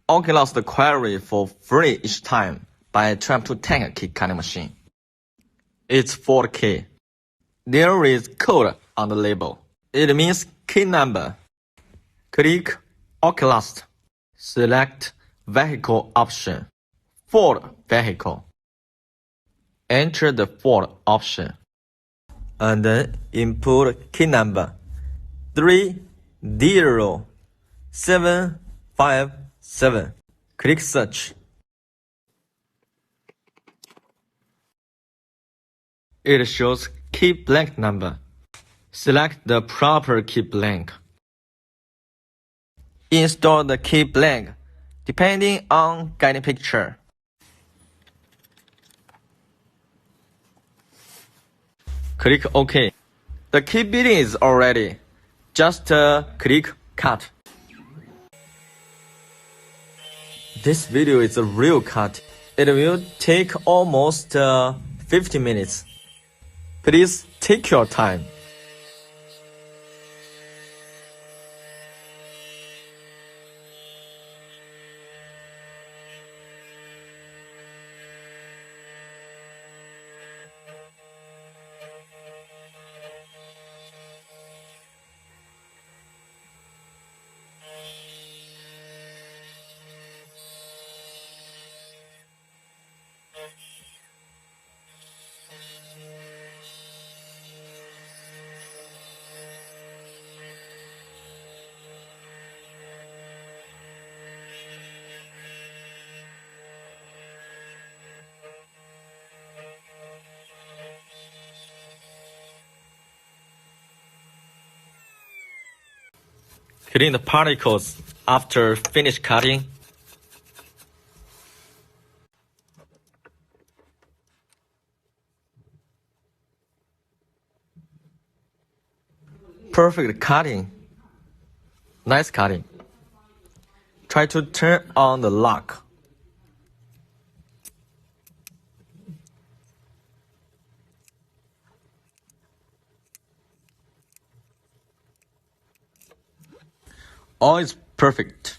Oculus the query for free each time by trying to tank key cutting machine. It's 4K. There is code on the label. It means key number. Click Oculus. Select Vehicle option. Ford Vehicle. Enter the Ford option. And then input key number 30757. Click search. It shows key blank number. Select the proper key blank. Install the key blank depending on guiding picture. Click OK. The key binding is already. Just click cut. This video is a real cut. It will take almost 50 minutes. Please take your time. Clean the particles after finish cutting. Perfect cutting. Nice cutting. Try to turn on the lock. All is perfect.